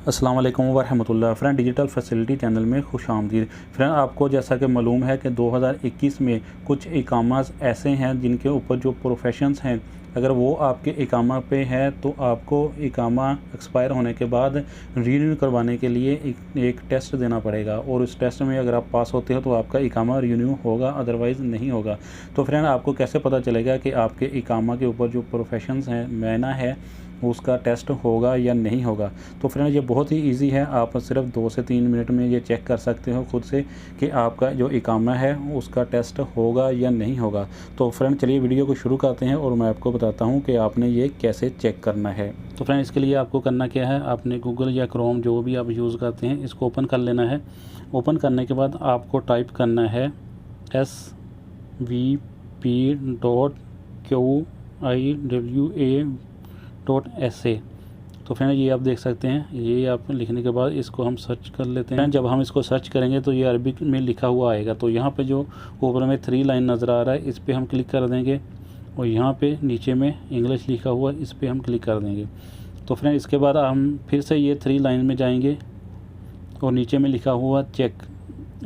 अस्सलाम वालेकुम वरहमतुल्लाह। Friend, digital facility channel में खुश आमदीद। फ्रेंड, आपको जैसा कि मालूम है कि 2021 में कुछ इकामास ऐसे हैं जिनके ऊपर जो प्रोफेशंस हैं, अगर वो आपके इकामा पे है तो आपको इकामा एक्सपायर होने के बाद रीन्यू करवाने के लिए एक टेस्ट देना पड़ेगा, और उस टेस्ट में अगर आप पास होते हो तो आपका इकामा रीन्यू होगा, अदरवाइज़ नहीं होगा। तो फ्रेंड, आपको कैसे पता चलेगा कि आपके इकामा के ऊपर जो प्रोफेशंस हैं, मैना है, उसका टेस्ट होगा या नहीं होगा? तो फ्रेंड, ये बहुत ही इजी है। आप सिर्फ 2 से 3 मिनट में ये चेक कर सकते हो खुद से कि आपका जो इकामा है उसका टेस्ट होगा या नहीं होगा। तो फ्रेंड, चलिए वीडियो को शुरू करते हैं और मैं आपको बताता हूँ कि आपने ये कैसे चेक करना है। तो फ्रेंड, इसके लिए आपको करना क्या है, आपने गूगल या क्रोम जो भी आप यूज़ करते हैं इसको ओपन कर लेना है। ओपन करने के बाद आपको टाइप करना है svp.qiwa.sa। तो फ्रेंड, ये आप देख सकते हैं, ये आप लिखने के बाद इसको हम सर्च कर लेते हैं। जब हम इसको सर्च करेंगे तो ये अरबिक में लिखा हुआ आएगा। तो यहाँ पे जो ऊपर में 3 लाइन नज़र आ रहा है, इस पर हम क्लिक कर देंगे, और यहाँ पे नीचे में इंग्लिश लिखा हुआ, इस पर हम क्लिक कर देंगे। तो फ्रेंड, इसके बाद हम फिर से ये 3 लाइन में जाएंगे और नीचे में लिखा हुआ चेक,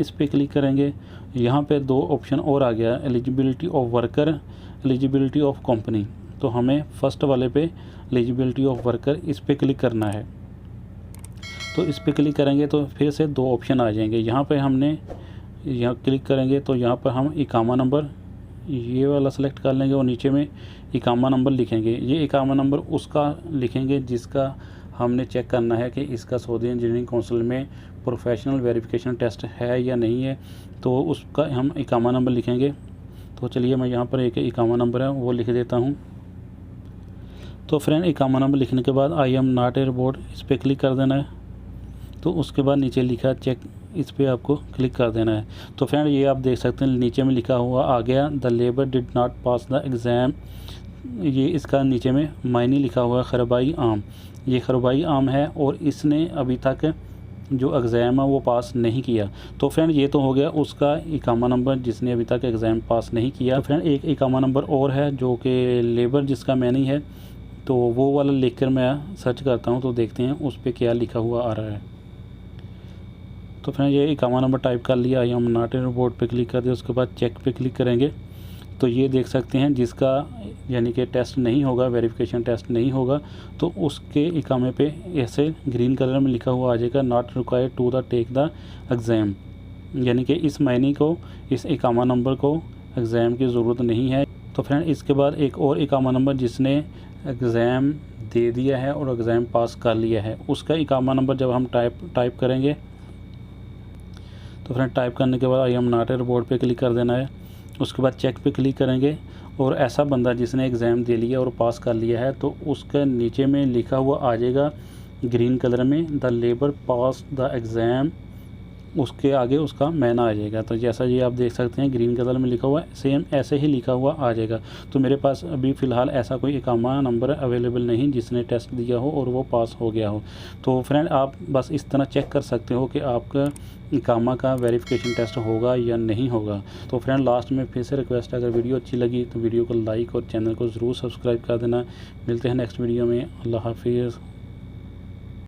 इस पर क्लिक करेंगे। यहाँ पे 2 ऑप्शन और आ गया, eligibility of worker, eligibility of company. तो हमें फर्स्ट वाले पे एलिजिबिलिटी ऑफ वर्कर, इस पे क्लिक करना है। तो इस पे क्लिक करेंगे तो फिर से 2 ऑप्शन आ जाएंगे। यहाँ पे हमने यहाँ क्लिक करेंगे तो यहाँ पर हम इकामा नंबर ये वाला सेलेक्ट कर लेंगे और नीचे में इकामा नंबर लिखेंगे। ये इकामा नंबर उसका लिखेंगे जिसका हमने चेक करना है कि इसका सऊदी इंजीनियरिंग काउंसिल में प्रोफेशनल वेरिफिकेशन टेस्ट है या नहीं है, तो उसका हम इकामा नंबर लिखेंगे। तो चलिए, मैं यहाँ पर एक इकामा नंबर है वो लिख देता हूँ। तो फ्रेंड, इकामा नंबर लिखने के बाद I am not a robot, इस पर क्लिक कर देना है। तो उसके बाद नीचे लिखा चेक, इस पर आपको क्लिक कर देना है। तो फ्रेंड, ये आप देख सकते हैं नीचे में लिखा हुआ आ गया, the labour did not pass the exam. ये इसका नीचे में मायने लिखा हुआ है खरबाई आम। ये खरबाई आम है और इसने अभी तक जो एग्ज़ाम है वो पास नहीं किया। तो फ्रेंड, ये तो हो गया उसका इकामा नंबर जिसने अभी तक एग्ज़ाम पास नहीं किया। फ्रेंड, एक इकामा नंबर और है जो कि लेबर जिसका मैनी है, तो वो वाला लिखकर मैं सर्च करता हूँ तो देखते हैं उस पर क्या लिखा हुआ आ रहा है। तो फ्रेंड, ये इकामा नंबर टाइप कर लिया, I am not a robot पे क्लिक कर दिया। उसके बाद चेक पे क्लिक करेंगे तो ये देख सकते हैं जिसका यानी कि टेस्ट नहीं होगा, वेरिफिकेशन टेस्ट नहीं होगा, तो उसके इकामे पे ऐसे ग्रीन कलर में लिखा हुआ आ जाएगा, not required to the take the exam. यानी कि इस महीने को, इस इकामा नंबर को एग्ज़ाम की ज़रूरत नहीं है। तो फ्रेंड, इसके बाद एक और इकामा नंबर जिसने एग्ज़ाम दे दिया है और एग्ज़ाम पास कर लिया है, उसका इकामा नंबर जब हम टाइप करेंगे तो फ्रेंड, टाइप करने के बाद I am not a robot पे क्लिक कर देना है। उसके बाद चेक पे क्लिक करेंगे, और ऐसा बंदा जिसने एग्ज़ाम दे लिया और पास कर लिया है तो उसके नीचे में लिखा हुआ आ जाएगा ग्रीन कलर में, the labour pass the exam. उसके आगे उसका मैना आ जाएगा। तो जैसा ये आप देख सकते हैं ग्रीन कलर में लिखा हुआ है, सेम ऐसे ही लिखा हुआ आ जाएगा। तो मेरे पास अभी फ़िलहाल ऐसा कोई इकामा नंबर अवेलेबल नहीं जिसने टेस्ट दिया हो और वो पास हो गया हो। तो फ्रेंड, आप बस इस तरह चेक कर सकते हो कि आपका इकामा का वेरिफिकेशन टेस्ट होगा या नहीं होगा। तो फ्रेंड, लास्ट में फिर से रिक्वेस्ट है, अगर वीडियो अच्छी लगी तो वीडियो को लाइक और चैनल को ज़रूर सब्सक्राइब कर देना। मिलते हैं नेक्स्ट वीडियो में। अल्लाह हाफिज़।